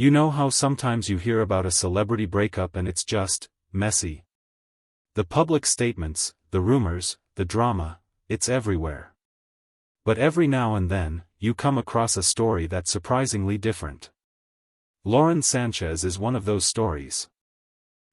You know how sometimes you hear about a celebrity breakup and it's just messy? The public statements, the rumors, the drama, it's everywhere. But every now and then, you come across a story that's surprisingly different. Lauren Sanchez is one of those stories.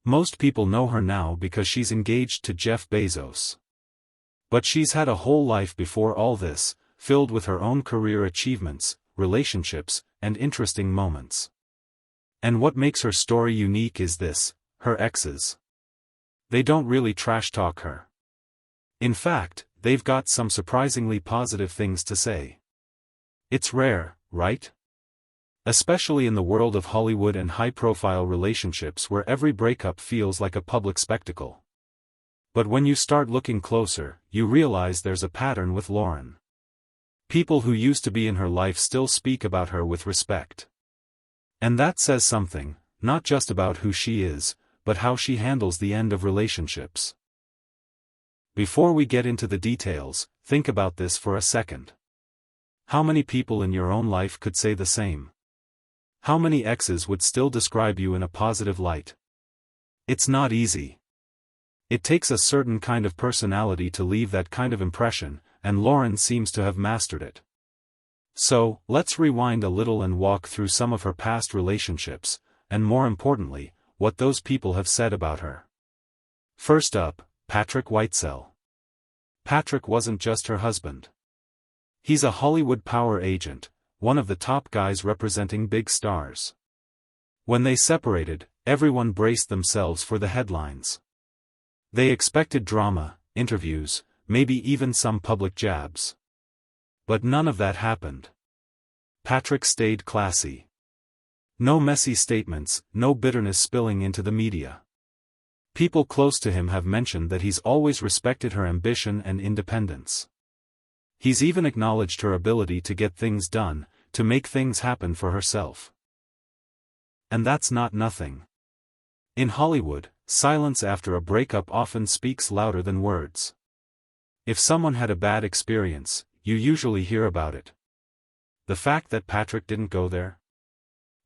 Most people know her now because she's engaged to Jeff Bezos. But she's had a whole life before all this, filled with her own career achievements, relationships, and interesting moments. And what makes her story unique is this: her exes. They don't really trash talk her. In fact, they've got some surprisingly positive things to say. It's rare, right? Especially in the world of Hollywood and high-profile relationships where every breakup feels like a public spectacle. But when you start looking closer, you realize there's a pattern with Lauren. People who used to be in her life still speak about her with respect. And that says something, not just about who she is, but how she handles the end of relationships. Before we get into the details, think about this for a second. How many people in your own life could say the same? How many exes would still describe you in a positive light? It's not easy. It takes a certain kind of personality to leave that kind of impression, and Lauren seems to have mastered it. So, let's rewind a little and walk through some of her past relationships, and more importantly, what those people have said about her. First up, Patrick Whitesell. Patrick wasn't just her husband. He's a Hollywood power agent, one of the top guys representing big stars. When they separated, everyone braced themselves for the headlines. They expected drama, interviews, maybe even some public jabs. But none of that happened. Patrick stayed classy. No messy statements, no bitterness spilling into the media. People close to him have mentioned that he's always respected her ambition and independence. He's even acknowledged her ability to get things done, to make things happen for herself. And that's not nothing. In Hollywood, silence after a breakup often speaks louder than words. If someone had a bad experience, you usually hear about it. The fact that Patrick didn't go there?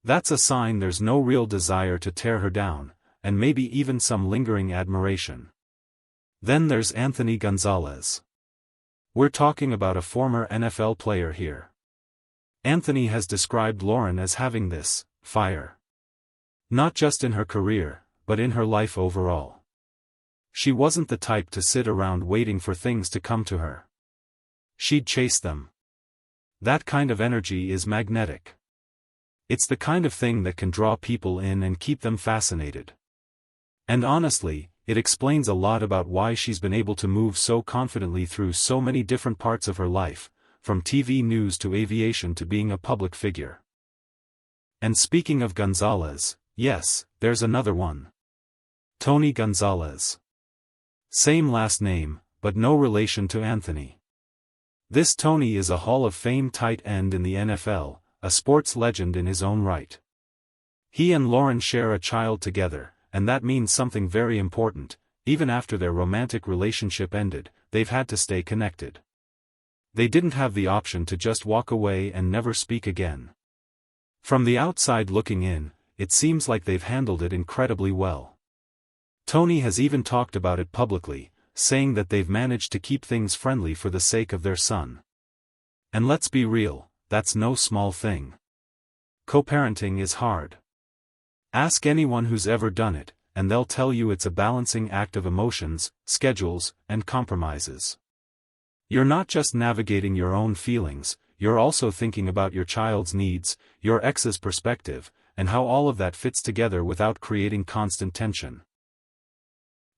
That's a sign there's no real desire to tear her down, and maybe even some lingering admiration. Then there's Anthony Gonzalez. We're talking about a former NFL player here. Anthony has described Lauren as having this fire. Not just in her career, but in her life overall. She wasn't the type to sit around waiting for things to come to her. She'd chase them. That kind of energy is magnetic. It's the kind of thing that can draw people in and keep them fascinated. And honestly, it explains a lot about why she's been able to move so confidently through so many different parts of her life, from TV news to aviation to being a public figure. And speaking of Gonzalez, yes, there's another one. Tony Gonzalez. Same last name, but no relation to Anthony. This Tony is a Hall of Fame tight end in the NFL, a sports legend in his own right. He and Lauren share a child together, and that means something very important. Even after their romantic relationship ended, they've had to stay connected. They didn't have the option to just walk away and never speak again. From the outside looking in, it seems like they've handled it incredibly well. Tony has even talked about it publicly, saying that they've managed to keep things friendly for the sake of their son. And let's be real, that's no small thing. Co-parenting is hard. Ask anyone who's ever done it, and they'll tell you it's a balancing act of emotions, schedules, and compromises. You're not just navigating your own feelings, you're also thinking about your child's needs, your ex's perspective, and how all of that fits together without creating constant tension.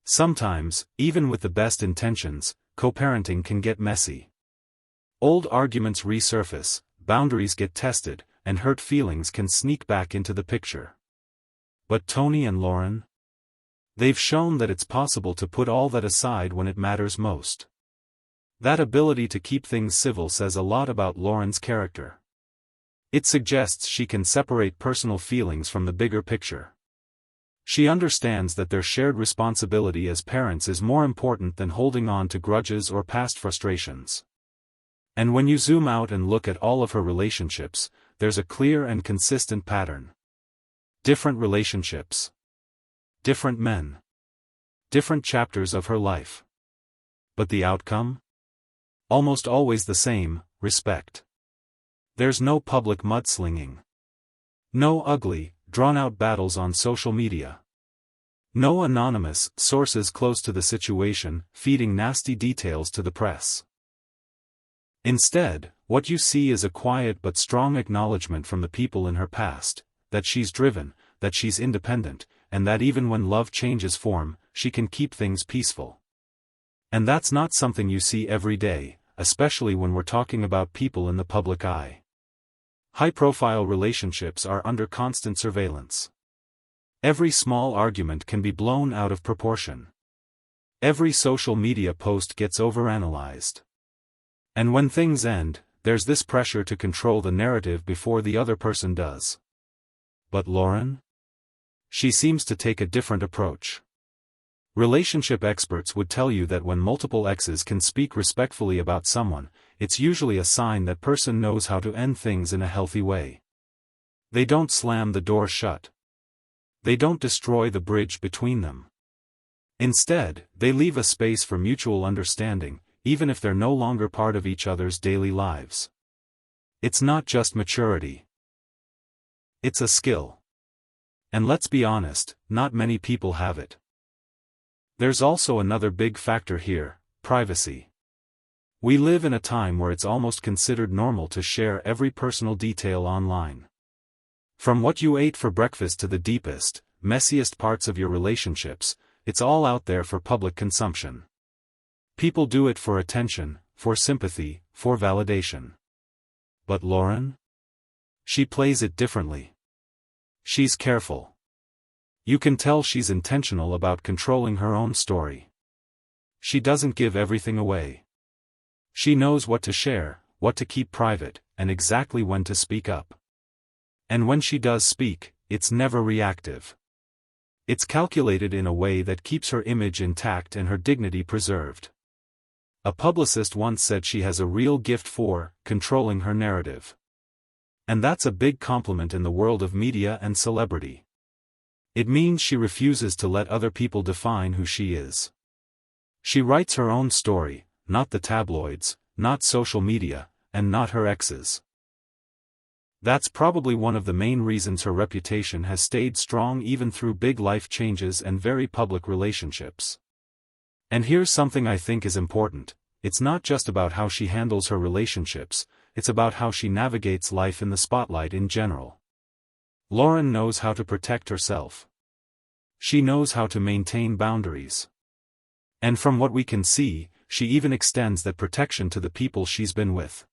Sometimes, even with the best intentions, co-parenting can get messy. Old arguments resurface, boundaries get tested, and hurt feelings can sneak back into the picture. But Tony and Lauren? They've shown that it's possible to put all that aside when it matters most. That ability to keep things civil says a lot about Lauren's character. It suggests she can separate personal feelings from the bigger picture. She understands that their shared responsibility as parents is more important than holding on to grudges or past frustrations. And when you zoom out and look at all of her relationships, there's a clear and consistent pattern. Different relationships. Different men. Different chapters of her life. But the outcome? Almost always the same: respect. There's no public mudslinging. No ugly, drawn-out battles on social media. No anonymous sources close to the situation feeding nasty details to the press. Instead, what you see is a quiet but strong acknowledgement from the people in her past, that she's driven, that she's independent, and that even when love changes form, she can keep things peaceful. And that's not something you see every day, especially when we're talking about people in the public eye. High-profile relationships are under constant surveillance. Every small argument can be blown out of proportion. Every social media post gets overanalyzed. And when things end, there's this pressure to control the narrative before the other person does. But Lauren? She seems to take a different approach. Relationship experts would tell you that when multiple exes can speak respectfully about someone, it's usually a sign that person knows how to end things in a healthy way. They don't slam the door shut. They don't destroy the bridge between them. Instead, they leave a space for mutual understanding, even if they're no longer part of each other's daily lives. It's not just maturity. It's a skill. And let's be honest, not many people have it. There's also another big factor here: privacy. We live in a time where it's almost considered normal to share every personal detail online. From what you ate for breakfast to the deepest, messiest parts of your relationships, it's all out there for public consumption. People do it for attention, for sympathy, for validation. But Lauren? She plays it differently. She's careful. You can tell she's intentional about controlling her own story. She doesn't give everything away. She knows what to share, what to keep private, and exactly when to speak up. And when she does speak, it's never reactive. It's calculated in a way that keeps her image intact and her dignity preserved. A publicist once said she has a real gift for controlling her narrative. And that's a big compliment in the world of media and celebrity. It means she refuses to let other people define who she is. She writes her own story, not the tabloids, not social media, and not her exes. That's probably one of the main reasons her reputation has stayed strong even through big life changes and very public relationships. And here's something I think is important: it's not just about how she handles her relationships, it's about how she navigates life in the spotlight in general. Lauren knows how to protect herself. She knows how to maintain boundaries. And from what we can see, she even extends that protection to the people she's been with.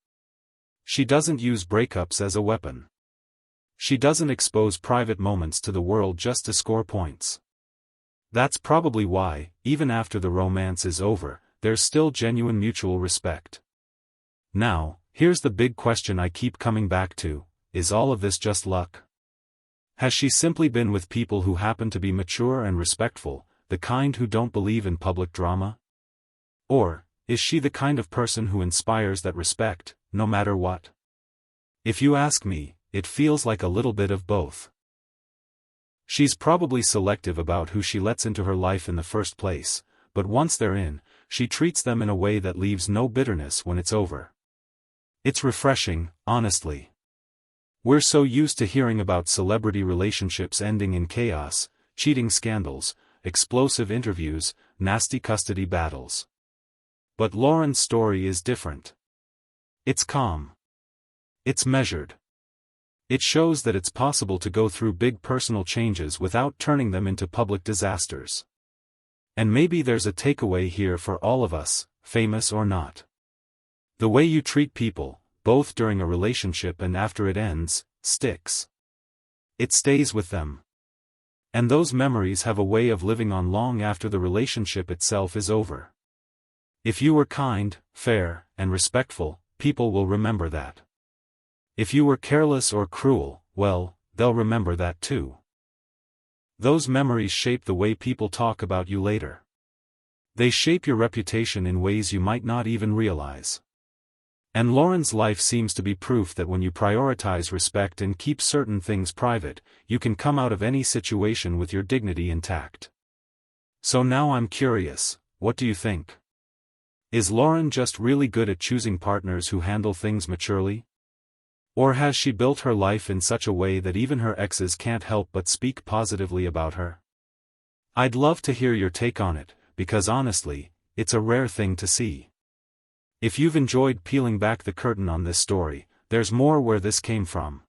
She doesn't use breakups as a weapon. She doesn't expose private moments to the world just to score points. That's probably why, even after the romance is over, there's still genuine mutual respect. Now, here's the big question I keep coming back to: is all of this just luck? Has she simply been with people who happen to be mature and respectful, the kind who don't believe in public drama? Or is she the kind of person who inspires that respect, no matter what? If you ask me, it feels like a little bit of both. She's probably selective about who she lets into her life in the first place, but once they're in, she treats them in a way that leaves no bitterness when it's over. It's refreshing, honestly. We're so used to hearing about celebrity relationships ending in chaos, cheating scandals, explosive interviews, nasty custody battles. But Lauren's story is different. It's calm. It's measured. It shows that it's possible to go through big personal changes without turning them into public disasters. And maybe there's a takeaway here for all of us, famous or not. The way you treat people, both during a relationship and after it ends, sticks. It stays with them. And those memories have a way of living on long after the relationship itself is over. If you were kind, fair, and respectful, people will remember that. If you were careless or cruel, well, they'll remember that too. Those memories shape the way people talk about you later. They shape your reputation in ways you might not even realize. And Lauren's life seems to be proof that when you prioritize respect and keep certain things private, you can come out of any situation with your dignity intact. So now I'm curious, what do you think? Is Lauren just really good at choosing partners who handle things maturely? Or has she built her life in such a way that even her exes can't help but speak positively about her? I'd love to hear your take on it, because honestly, it's a rare thing to see. If you've enjoyed peeling back the curtain on this story, there's more where this came from.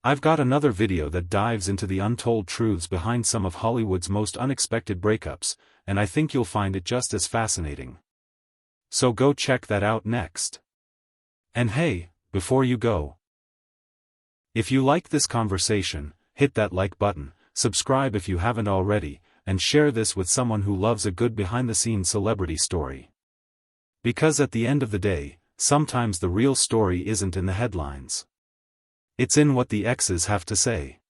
I've got another video that dives into the untold truths behind some of Hollywood's most unexpected breakups, and I think you'll find it just as fascinating. So go check that out next. And hey, before you go, if you like this conversation, hit that like button, subscribe if you haven't already, and share this with someone who loves a good behind-the-scenes celebrity story. Because at the end of the day, sometimes the real story isn't in the headlines. It's in what the exes have to say.